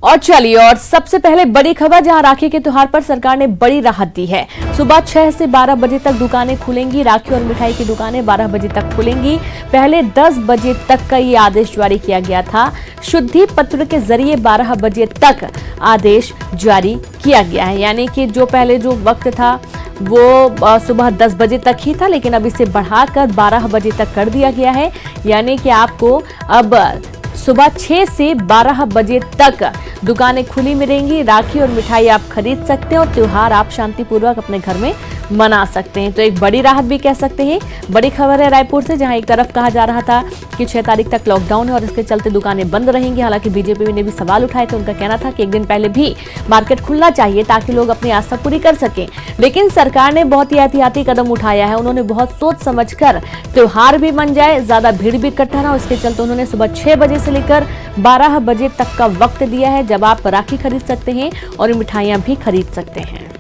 और चलिए और सबसे पहले बड़ी खबर, जहां राखी के त्योहार पर सरकार ने बड़ी राहत दी है। सुबह 6 से 12 बजे तक दुकानें खुलेंगी। राखी और मिठाई की दुकानें 12 बजे तक खुलेंगी। पहले 10 बजे तक का ये आदेश जारी किया गया था। शुद्धि पत्र के जरिए 12 बजे तक आदेश जारी किया गया है, यानी कि जो पहले जो वक्त था वो सुबह 10 बजे तक ही था, लेकिन अब इसे बढ़ाकर 12 बजे तक कर दिया गया है। यानी कि आपको अब सुबह 6 से 12 बजे तक दुकानें खुली मिलेंगी। राखी और मिठाई आप खरीद सकते हैं और त्योहार आप शांतिपूर्वक अपने घर में मना सकते हैं। तो एक बड़ी राहत भी कह सकते हैं। बड़ी खबर है रायपुर से, जहां एक तरफ कहा जा रहा था कि 6 तारीख तक लॉकडाउन है और इसके चलते दुकानें बंद रहेंगी। हालांकि बीजेपी ने भी सवाल उठाए थे। उनका कहना था कि एक दिन पहले भी मार्केट खुलना चाहिए ताकि लोग अपनी आस्था पूरी कर सकें, लेकिन सरकार ने बहुत ही एहतियाती कदम उठाया है। उन्होंने बहुत सोच समझकर त्योहार भी बन जाए, ज्यादा भीड़ भी इकट्ठा ना हो, इसके चलते उन्होंने सुबह 6 बजे से लेकर 12 बजे तक का वक्त दिया है, जब आप राखी खरीद सकते हैं और मिठाइयां भी खरीद सकते हैं।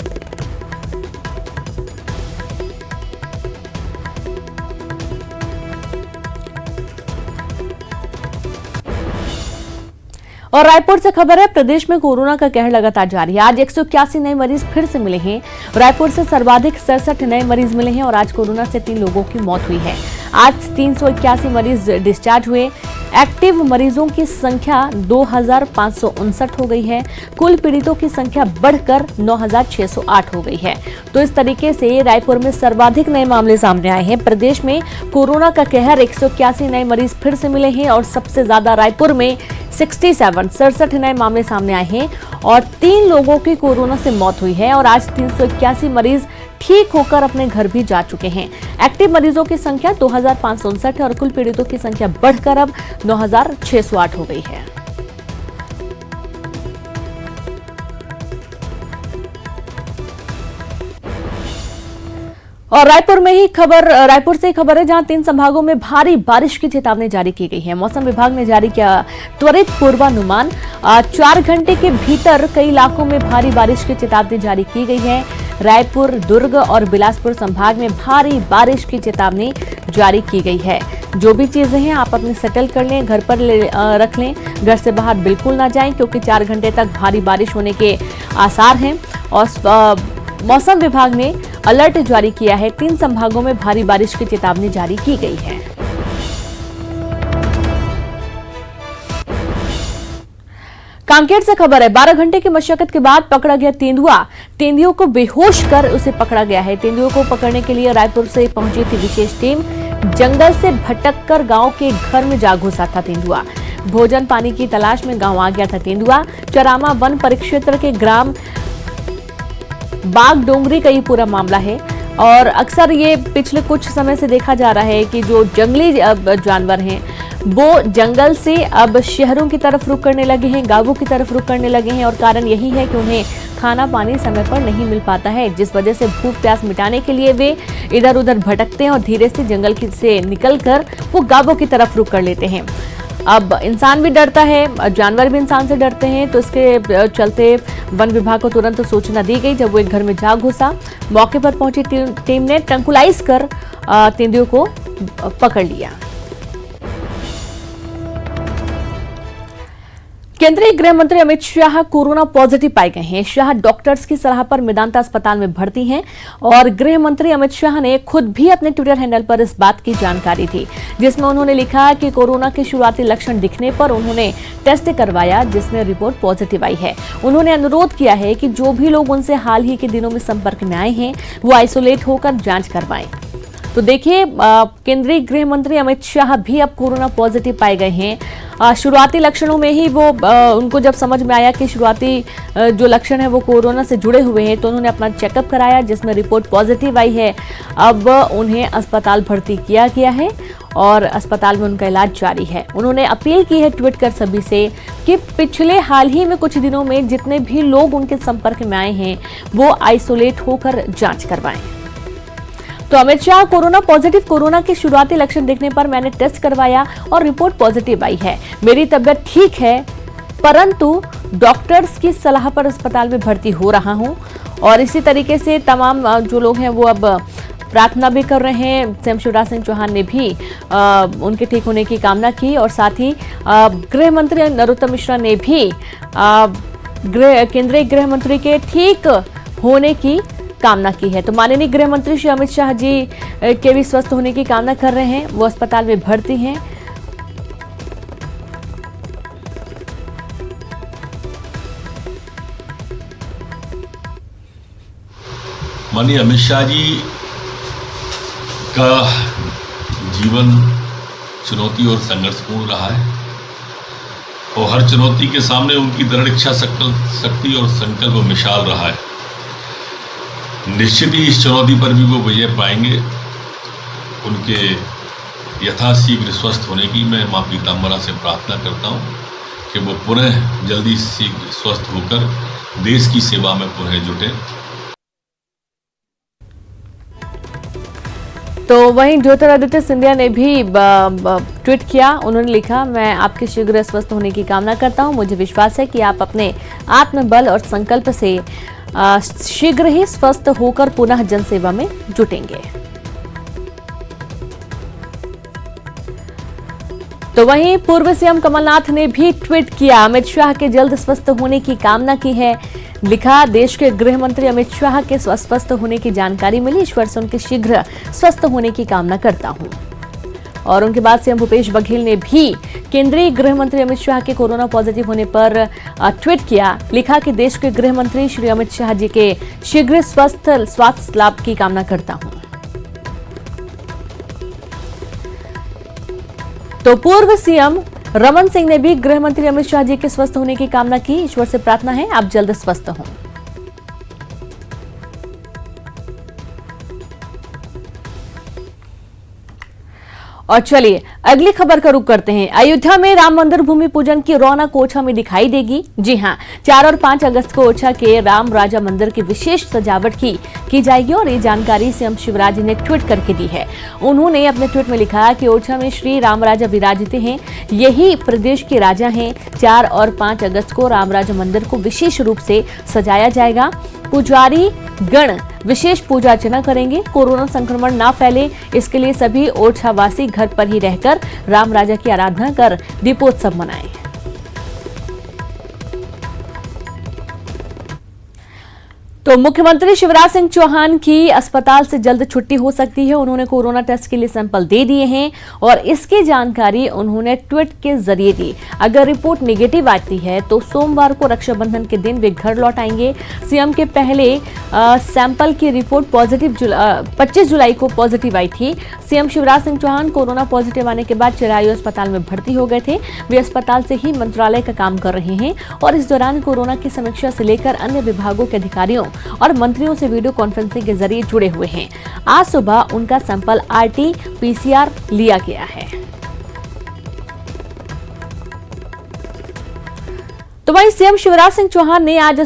और रायपुर से खबर है, प्रदेश में कोरोना का कहर लगातार जारी है। आज 181 नए मरीज फिर से मिले हैं। रायपुर से सर्वाधिक 67 नए मरीज मिले हैं और आज कोरोना से 3 लोगों की मौत हुई है। आज 381 मरीज डिस्चार्ज हुए। एक्टिव मरीजों की संख्या 2559 हो गई है। कुल पीड़ितों की संख्या बढ़कर 9608 हो गई है। तो इस तरीके से रायपुर में सर्वाधिक नए मामले सामने आए हैं। प्रदेश में कोरोना का कहर, 181 नए मरीज फिर से मिले हैं और सबसे ज्यादा रायपुर में 67 नए मामले सामने आए हैं और 3 लोगों की कोरोना से मौत हुई है। और आज 381 मरीज ठीक होकर अपने घर भी जा चुके हैं। एक्टिव मरीजों की संख्या 2559 है और कुल पीड़ितों की संख्या बढ़कर अब 9608 हो गई है। और रायपुर से खबर है, जहां 3 संभागों में भारी बारिश की चेतावनी जारी की गई है। मौसम विभाग ने जारी किया त्वरित पूर्वानुमान। 4 घंटे के भीतर कई इलाकों में भारी बारिश की चेतावनी जारी की गई है। रायपुर, दुर्ग और बिलासपुर संभाग में भारी बारिश की चेतावनी जारी की गई है। जो भी चीजें हैं आप अपने सेटल कर लें, घर पर रख लें, घर से बाहर बिल्कुल ना जाएं, क्योंकि 4 घंटे तक भारी बारिश होने के आसार हैं। और मौसम विभाग ने अलर्ट जारी किया है। 3 संभागों में भारी बारिश की चेतावनी जारी की गई है। कांकेर से खबर है, 12 घंटे की मशक्कत के बाद पकड़ा गया तेंदुआ। तेंदुओं को बेहोश कर उसे पकड़ा गया है। तेंदुओं को पकड़ने के लिए रायपुर से पहुंची थी विशेष टीम। जंगल से भटककर गांव के घर में जा घुसा था तेंदुआ। भोजन पानी की तलाश में गांव आ गया था तेंदुआ। चरामा वन परिक्षेत्र के ग्राम बाग डोंगरी का ये पूरा मामला है। और अक्सर ये पिछले कुछ समय से देखा जा रहा है कि जो जंगली जानवर हैं वो जंगल से अब शहरों की तरफ रुख करने लगे हैं, गांवों की तरफ रुख करने लगे हैं। और कारण यही है कि उन्हें खाना पानी समय पर नहीं मिल पाता है, जिस वजह से भूख प्यास मिटाने के लिए वे इधर उधर भटकते हैं और धीरे से जंगल से निकलकर वो गांवों की तरफ रुख कर लेते हैं। अब इंसान भी डरता है, जानवर भी इंसान से डरते हैं, तो इसके चलते वन विभाग को तुरंत सूचना दी गई। जब वो एक घर में जा घुसा, मौके पर पहुंची टीम ने ट्रंकुलाइज कर तेंदुए को पकड़ लिया। केंद्रीय गृह मंत्री अमित शाह कोरोना पॉजिटिव पाए गए हैं। शाह डॉक्टर्स की सलाह पर मेदांता अस्पताल में भर्ती हैं और गृह मंत्री अमित शाह ने खुद भी अपने ट्विटर हैंडल पर इस बात की जानकारी दी, जिसमें उन्होंने लिखा कि कोरोना के शुरुआती लक्षण दिखने पर उन्होंने टेस्ट करवाया, जिसमें रिपोर्ट पॉजिटिव आई है। उन्होंने अनुरोध किया है कि जो भी लोग उनसे हाल ही के दिनों में संपर्क में आए हैं वो आइसोलेट होकर जांच करवाएं। तो देखिए, केंद्रीय गृह मंत्री अमित शाह भी अब कोरोना पॉजिटिव पाए गए हैं। शुरुआती लक्षणों में ही वो उनको जब समझ में आया कि शुरुआती जो लक्षण है वो कोरोना से जुड़े हुए हैं, तो उन्होंने अपना चेकअप कराया, जिसमें रिपोर्ट पॉजिटिव आई है। अब उन्हें अस्पताल भर्ती किया गया है और अस्पताल में उनका इलाज जारी है। उन्होंने अपील की है ट्वीट कर सभी से कि पिछले हाल ही में कुछ दिनों में जितने भी लोग उनके संपर्क में आए हैं वो आइसोलेट होकर जांच करवाएं। तो Amit Shah corona positive, corona के शुरुआती लक्षण दिखने पर मैंने टेस्ट करवाया और रिपोर्ट पॉजिटिव आई है। मेरी तबीयत ठीक है, परंतु डॉक्टर्स की सलाह पर अस्पताल में भर्ती हो रहा हूं। और इसी तरीके से तमाम जो लोग हैं वो अब प्रार्थना भी कर रहे हैं। सीएम शिवराज सिंह चौहान ने भी उनके ठीक होने की कामना की और साथ ही गृह मंत्री नरोत्तम मिश्रा ने भी केंद्रीय गृह मंत्री के ठीक होने की कामना की है। तो माननीय गृह मंत्री श्री अमित शाह जी के भी स्वस्थ होने की कामना कर रहे हैं। वो अस्पताल में भर्ती हैं। माननीय अमित शाह जी का जीवन चुनौती और संघर्षपूर्ण रहा है और हर चुनौती के सामने उनकी दृढ़ इच्छा शक्ति और संकल्प मिसाल रहा है। निश्चित ही इस चुनौती पर भी वो विजय पाएंगे। उनके यथाशीघ्र स्वस्थ होने की मैं माँ पीताम्बरा से प्रार्थना करता हूँ कि वो पुनः जल्दी शीघ्र स्वस्थ होकर देश की सेवा में पुनः जुटे। तो वहीं ज्योतिरादित्य सिंधिया ने भी ट्वीट किया। उन्होंने लिखा, मैं आपके शीघ्र स्वस्थ होने की कामना करता हूं। मुझे विश्वास है कि आप अपने आत्मबल और संकल्प से शीघ्र ही स्वस्थ होकर पुनः जनसेवा में जुटेंगे। तो वहीं पूर्व सीएम कमलनाथ ने भी ट्वीट किया, अमित शाह के जल्द स्वस्थ होने की कामना की है। लिखा, देश के गृह मंत्री अमित शाह के स्वस्थ होने की जानकारी मिली, ईश्वर से उनके शीघ्र स्वस्थ होने की कामना करता हूं। और उनके बाद सीएम भूपेश बघेल ने भी केंद्रीय गृह मंत्री अमित शाह के कोरोना पॉजिटिव होने पर ट्वीट किया। लिखा कि देश के गृह मंत्री श्री अमित शाह जी के शीघ्र स्वास्थ्य लाभ की कामना करता हूं। तो पूर्व सीएम रमन सिंह ने भी गृह मंत्री अमित शाह जी के स्वस्थ होने की कामना की। ईश्वर से प्रार्थना है आप जल्द स्वस्थ हों। और चलिए अगली खबर का रुख करते हैं। अयोध्या में राम मंदिर भूमि पूजन की रौनक ओरछा में दिखाई देगी। जी हां, 4 और 5 अगस्त को ओरछा के राम राजा मंदिर की विशेष सजावट की जाएगी और ये जानकारी सीएम शिवराज ने ट्वीट करके दी है। उन्होंने अपने ट्वीट में लिखा कि ओरछा में श्री राम राजा विराजित हैं, यही प्रदेश के राजा हैं। 4 और 5 अगस्त को राम राजा मंदिर को विशेष रूप से सजाया जाएगा। पुजारी गण विशेष पूजा अर्चना करेंगे। कोरोना संक्रमण ना फैले इसके लिए सभी ओरछा वासी घर पर ही रहकर राम राजा की आराधना कर दीपोत्सव मनाएं। तो मुख्यमंत्री शिवराज सिंह चौहान की अस्पताल से जल्द छुट्टी हो सकती है। उन्होंने कोरोना टेस्ट के लिए सैंपल दे दिए हैं और इसकी जानकारी उन्होंने ट्वीट के जरिए दी। अगर रिपोर्ट नेगेटिव आती है तो सोमवार को रक्षाबंधन के दिन वे घर लौट आएंगे। सीएम के पहले सैंपल की रिपोर्ट 25 जुलाई को पॉजिटिव आई थी। CM Shivraj Singh Chouhan corona positive आने के बाद चिरायु अस्पताल में भर्ती हो गए थे। वे अस्पताल से ही मंत्रालय का काम कर रहे हैं और इस दौरान कोरोना की समीक्षा से लेकर अन्य विभागों के अधिकारियों और मंत्रियों से वीडियो कॉन्फ्रेंसिंग के जरिए जुड़े हुए हैं। आज सुबह उनका सैंपल RT-PCR लिया गया है। तो वहीं सीएम शिवराज सिंह चौहान ने आज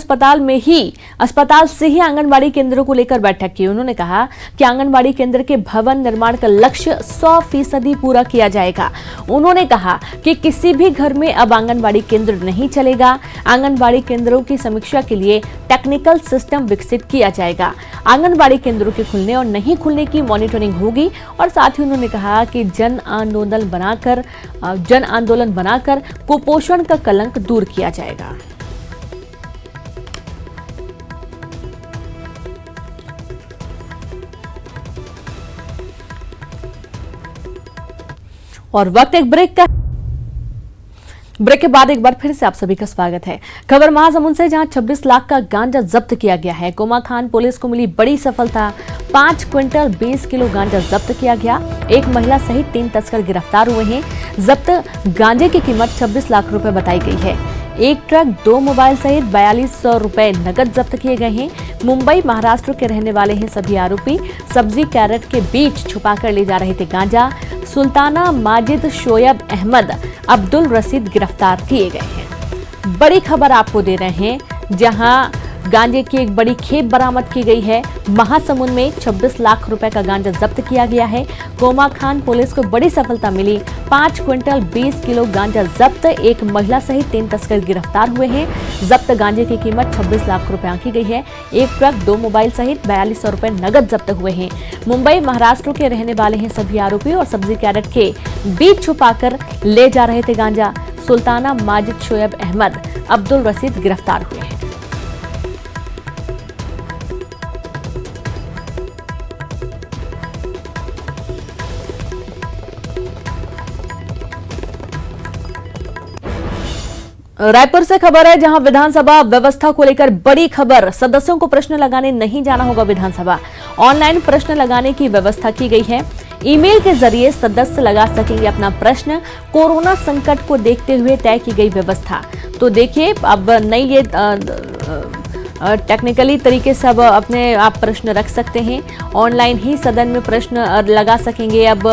अस्पताल से ही आंगनबाड़ी केंद्रों को लेकर बैठक की। उन्होंने कहा कि आंगनबाड़ी केंद्र के भवन निर्माण का लक्ष्य 100% पूरा किया जाएगा। उन्होंने कहा कि किसी भी घर में अब आंगनबाड़ी केंद्र नहीं चलेगा। आंगनबाड़ी केंद्रों की समीक्षा के लिए टेक्निकल सिस्टम विकसित किया जाएगा। आंगनबाड़ी केंद्रों के खुलने और नहीं खुलने की मॉनिटरिंग होगी और साथ ही उन्होंने कहा कि जन आंदोलन बनाकर कुपोषण का कलंक दूर किया जाएगा। और वक्त एक ब्रेक के बाद एक बार फिर से आप सभी का स्वागत है। खबर महासमुंद से, जहां 26 लाख का गांजा जब्त किया गया है। कोमाखान पुलिस को मिली बड़ी सफलता। 5 क्विंटल 20 किलो गांजा जब्त किया गया। एक महिला सहित 3 तस्कर गिरफ्तार हुए हैं। जब्त गांजे की कीमत 26 लाख रुपए बताई गई है। एक ट्रक, 2 मोबाइल सहित 4200 रुपए नकद जब्त किए गए हैं। मुंबई महाराष्ट्र के रहने वाले हैं सभी आरोपी। सब्जी कैरेट के बीच छुपाकर ले जा रहे थे गांजा। सुल्ताना माजिद, शोएब अहमद, अब्दुल रशीद गिरफ्तार किए गए हैं। बड़ी खबर आपको दे रहे हैं, जहां गांजे की एक बड़ी खेप बरामद की गई है। महासमुंद में 26 लाख रुपए का गांजा जब्त किया गया है। कोमाखान पुलिस को बड़ी सफलता मिली। 5 क्विंटल 20 किलो गांजा जब्त। एक महिला सहित 3 तस्कर गिरफ्तार हुए हैं। जब्त गांजे की कीमत 26 लाख रुपए आंकी गई है। एक ट्रक, 2 मोबाइल सहित 4200 रुपए नगद जब्त हुए हैं। मुंबई, महाराष्ट्र के रहने वाले हैं सभी आरोपी और सब्जी कैरेट के बीच छुपाकर ले जा रहे थे गांजा। सुल्ताना, माजिद, शोएब अहमद, अब्दुल रशीद गिरफ्तार हुए हैं। रायपुर से खबर है, जहां विधानसभा व्यवस्था को लेकर बड़ी खबर। सदस्यों को प्रश्न लगाने नहीं जाना होगा विधानसभा। ऑनलाइन प्रश्न लगाने की व्यवस्था की गई है। ईमेल के जरिए सदस्य लगा सकेंगे अपना प्रश्न। कोरोना संकट को देखते हुए तय की गई व्यवस्था। तो देखिए, अब नई ये टेक्निकली तरीके से अब अपने आप प्रश्न रख सकते हैं। ऑनलाइन ही सदन में प्रश्न लगा सकेंगे। अब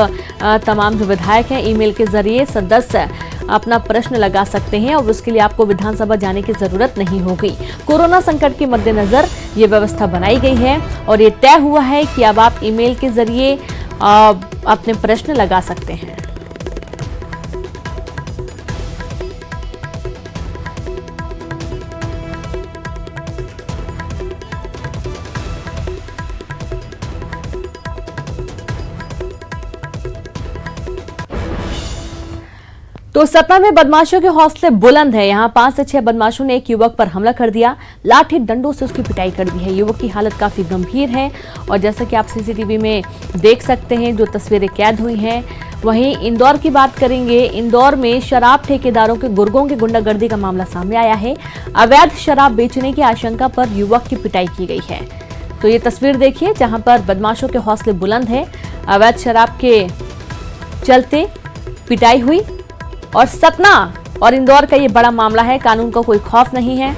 तमाम जो विधायक हैं, ईमेल के जरिए सदस्य अपना प्रश्न लगा सकते हैं और उसके लिए आपको विधानसभा जाने की जरूरत नहीं होगी। कोरोना संकट के मद्देनजर ये व्यवस्था बनाई गई है और ये तय हुआ है कि अब आप ईमेल के जरिए अपने प्रश्न लगा सकते हैं। तो सतना में बदमाशों के हौसले बुलंद है। यहां 5 से 6 बदमाशों ने एक युवक पर हमला कर दिया। लाठी डंडों से उसकी पिटाई कर दी है। युवक की हालत काफी गंभीर है और जैसा कि आप सीसीटीवी में देख सकते हैं, जो तस्वीरें कैद हुई हैं। वहीं इंदौर की बात करेंगे। इंदौर में शराब ठेकेदारों के गुर्गों की गुंडागर्दी का मामला सामने आया है। अवैध शराब बेचने की आशंका पर युवक की पिटाई की गई है। तो ये तस्वीर देखिए, जहां पर बदमाशों के हौसले बुलंद है। अवैध शराब के चलते पिटाई हुई और सतना और इंदौर का ये बड़ा मामला है। कानून का कोई खौफ नहीं है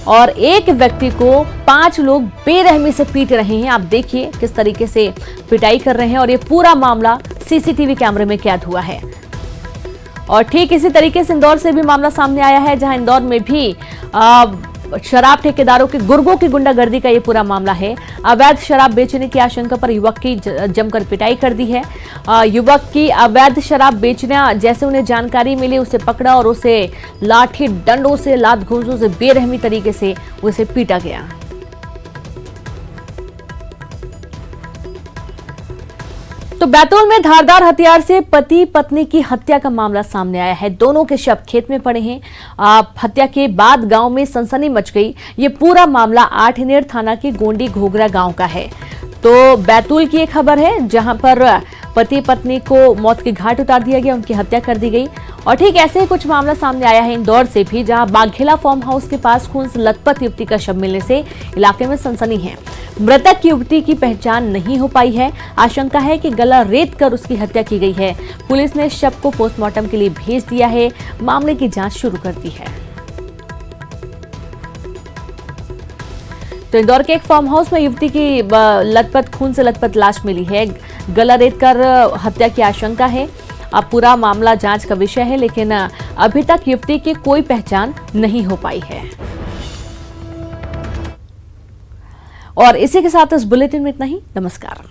और एक व्यक्ति को 5 लोग बेरहमी से पीट रहे हैं। आप देखिए किस तरीके से पिटाई कर रहे हैं और ये पूरा मामला सीसीटीवी कैमरे में कैद हुआ है। और ठीक इसी तरीके से इंदौर से भी मामला सामने आया है, जहां इंदौर में भी शराब ठेकेदारों के गुर्गों की गुंडागर्दी का ये पूरा मामला है। अवैध शराब बेचने की आशंका पर युवक की जमकर पिटाई कर दी है। युवक की अवैध शराब बेचना जैसे उन्हें जानकारी मिली, उसे पकड़ा और उसे लाठी डंडों से, लात घूंसों से बेरहमी तरीके से उसे पीटा गया। तो बैतूल में धारदार हथियार से पति पत्नी की हत्या का मामला सामने आया है। दोनों के शव खेत में पड़े हैं। हत्या के बाद गांव में सनसनी मच गई। ये पूरा मामला आठनेर थाना के गोंडी घोगरा गांव का है। तो बैतूल की एक खबर है, जहां पर पति पत्नी को मौत के घाट उतार दिया गया, उनकी हत्या कर दी गई। और ठीक ऐसे ही कुछ मामला सामने आया है इंदौर से भी, जहां बाघेला फार्म हाउस के पास खून से लथपथ युवती का शव मिलने से इलाके में सनसनी है। मृतक युवती की पहचान नहीं हो पाई है। आशंका है कि गला रेत कर उसकी हत्या की गई है। पुलिस ने शव को पोस्टमार्टम के लिए भेज दिया है। मामले की जांच शुरू कर दी है। तो इंदौर के एक फार्म हाउस में युवती की लथपथ, खून से लथपथ लाश मिली है। गला रेत कर हत्या की आशंका है। अब पूरा मामला जांच का विषय है, लेकिन अभी तक युवती की कोई पहचान नहीं हो पाई है। और इसी के साथ इस बुलेटिन में इतना ही। नमस्कार।